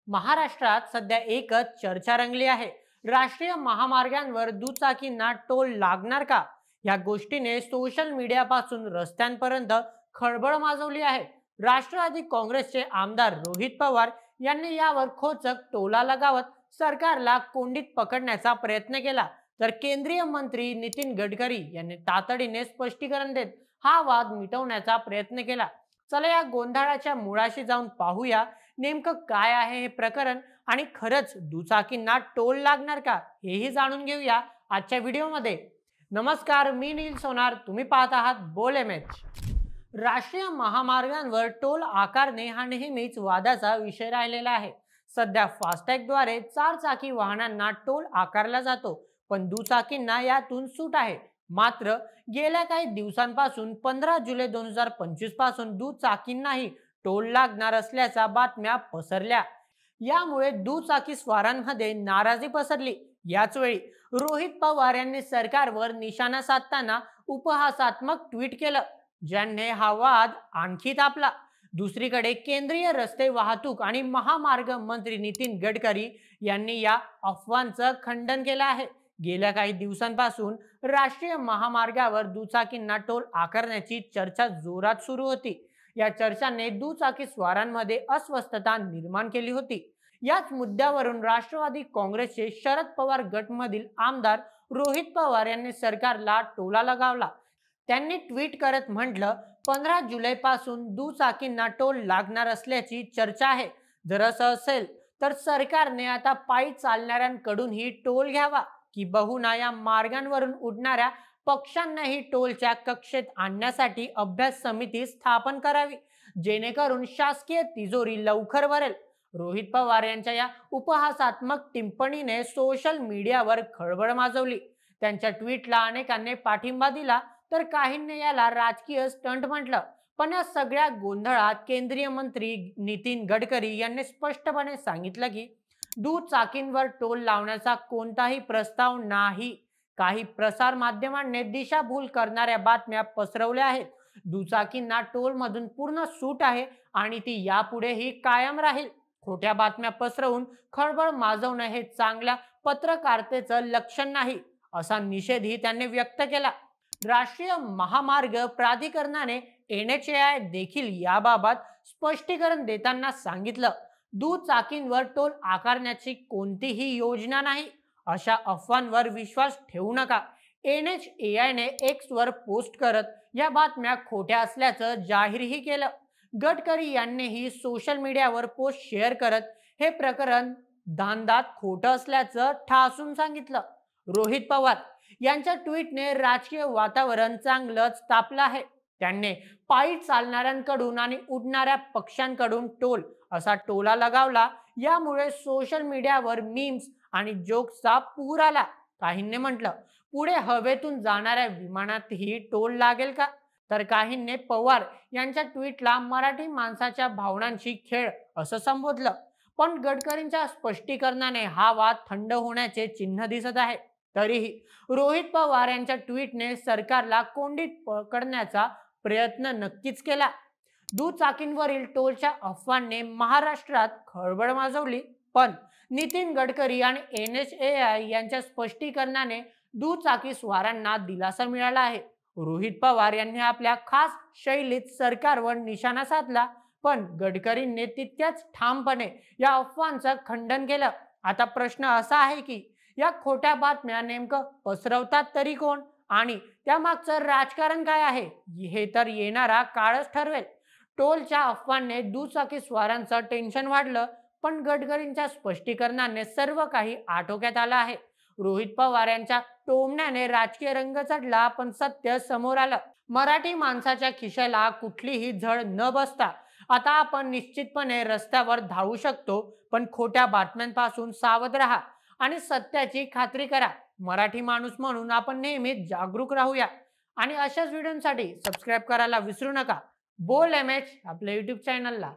महाराष्ट्रात सध्या एकच चर्चा रंगली आहे. राष्ट्रीय महामार्गांवर दुचाकींना टोल लागणार का? या गोष्टीने सोशल मीडियापासून रस्त्यांपर्यंत खळबळ माजवली आहे. राष्ट्रवादी काँग्रेसचे आमदार रोहित पवार यांनी यावर खोचक टोला लगावत सरकारला कोंडीत पकडण्याचा प्रयत्न केला. तर केंद्रीय मंत्री नितीन गडकरी यांनी तातडीने स्पष्टीकरण देत हा वाद मिटवण्याचा प्रयत्न केला. चला या गोंधळाच्या मुळाशी जाऊन पाहूया नेमकं काय आहे हे प्रकरण आणि खरंच दुचाकींना टोल लागणार का हेही जाणून घेऊया आजच्या व्हिडिओमध्ये. नमस्कार, मी नील सोनार, तुम्ही पाहत आहात बोल एमएच. राष्ट्रीय महामार्गांवर टोल आकारणे हा नेहमीच वादाचा विषय राहिलेला आहे. सध्या फास्टॅगद्वारे चारचाकी वाहनांना टोल आकारला जातो, पण दुचाकींना यातून सूट आहे. मात्र गेल्या काही दिवसांपासून 15 जुलै 2025 पासून दुचाकींनाही टोल लागणार असल्याच्या बातम्या पसरल्या. यामुळे दुचाकी स्वारांमध्ये नाराजी पसरली. याचवेळी रोहित पवार यांनी सरकारवर निशाणा साधताना उपहासात्मक ट्विट केलं, ज्याने हा वाद आणखी तापला. दुसरीकडे केंद्रीय रस्ते वाहतूक आणि महामार्ग मंत्री नितीन गडकरी यांनी या अफवांचं खंडन केलं आहे. गेल्या काही दिवसांपासून राष्ट्रीय महामार्गावर दुचाकींना टोल आकारण्याची चर्चा जोरात सुरू होती. या चर्चाने दुचाकी स्वारांमध्ये अस्वस्थता निर्माण केली होती. याच मुद्द्यावरून राष्ट्रवादी काँग्रेसचे शरद पवार गटमधील आमदार रोहित पवार यांनी सरकारला टोला लगावला. त्यांनी ट्विट करत म्हटलं, 15 जुलै पासून दुचाकींना टोल लागणार असल्याची चर्चा आहे. जर असं असेल तर सरकारने आता पायी चालणाऱ्यांकडूनही टोल घ्यावा, की बहुना या मार्गांवरून उडणाऱ्या पक्षांनाही टोलच्या कक्षेत आणण्यासाठी अभ्यास समिती स्थापन करावी, जेणेकरून शासकीय तिजोरी लवकर भरेल. रोहित पवार यांच्या या उपहासात्मक टिप्पणीने सोशल मीडियावर खळबळ माजवली. त्यांच्या ट्विटला अनेकांनी पाठिंबा दिला, तर काहींनी याला राजकीय स्टंट म्हटलं. पण या सगळ्या गोंधळात केंद्रीय मंत्री नितीन गडकरी यांनी स्पष्टपणे सांगितलं की दुचाकींवर टोल लावण्याचा कोणताही प्रस्ताव नाही. काही प्रसार माध्यमांनी दिशाभूल करणाऱ्या बातम्या पसरवल्या आहेत. दुचाकींना टोल मधून पूर्ण सूट आहे आणि ती यापुढेही कायम राहील. खोट्या बातम्या पसरवून खळबळ माजवणं हे चांगल्या पत्रकारितेचं लक्षण नाही, असा निषेधही त्यांनी व्यक्त केला. राष्ट्रीय महामार्ग प्राधिकरणाने NHAI देखील याबाबत स्पष्टीकरण देताना सांगितलं, दुचाकींवर टोल आकारण्याची कोणतीही योजना नाही. अशा अफवांवर विश्वास ठेवू नका. NHAI ने X वर पोस्ट करत या बातम्या खोट्या असल्याचं जाहीरही केलं. गडकरी यांनीही सोशल मीडियावर पोस्ट शेअर करत हे प्रकरण धांदात खोटं असल्याचं ठासून सांगितलं. रोहित पवार यांच्या ट्विटने राजकीय वातावरण चांगलंच तापलं आहे. त्यांनी पायी चालणाऱ्यांकडून आणि उडणाऱ्या पक्ष्यांकडून टोल असा टोला लगावला. यामुळे सोशल मीडियावर मीम्स आणि जोक्सचा पूर आला. काहींनी म्हटलं, पुढे हवेतून जाणाऱ्या विमानातही टोल लागेल का? तर काहींनी पवार यांच्या ट्विटला मराठी माणसाच्या भावनांशी खेळ असं संबोधलं. पण गडकरींच्या स्पष्टीकरणाने हा वाद थंड होण्याचे चिन्ह दिसत आहे. तरीही रोहित पवार यांच्या ट्विटने सरकारला कोंडीत पकडण्याचा प्रयत्न नक्कीच केला. दुचाकींवरील टोलच्या अफवांनी महाराष्ट्रात खळबळ माजवली, पण नितीन गडकरी आणि NHAI यांच्या स्पष्टीकरणाने दुचाकी स्वारांना दिलासा मिळाला आहे. रोहित पवार यांनी आपल्या खास शैलीत सरकारवर निशाणा साधला, पण गडकरींनी तितक्याच ठामपणे या अफवांचं खंडन केलं. आता प्रश्न असा आहे की या खोट्या बातम्या नेमकं पसरवतात तरी कोण आणि त्यामागचं राजकारण काय आहे, हे तर येणारा काळच ठरवेल. टोलच्या अफवांनी दुचाकी स्वारांचं टेन्शन वाढलं, पण गडकरींच्या स्पष्टीकरणाने सर्व काही आटोक्यात आलं आहे. रोहित पवार यांच्या टोमण्याने राजकीय रंग चढला, पण सत्य समोर आलं. मराठी माणसाच्या खिशाला कुठलीही झळ न बसता आता आपण निश्चितपणे रस्त्यावर धावू शकतो. पण खोट्या बातम्यांपासून सावध राहा आणि सत्याची खात्री करा. मराठी माणूस म्हणून आपण नेहमीच जागरूक राहूया आणि अशाच व्हिडिओसाठी सबस्क्राईब करायला विसरू नका. बोल एमएच आपल्या YouTube चॅनलला.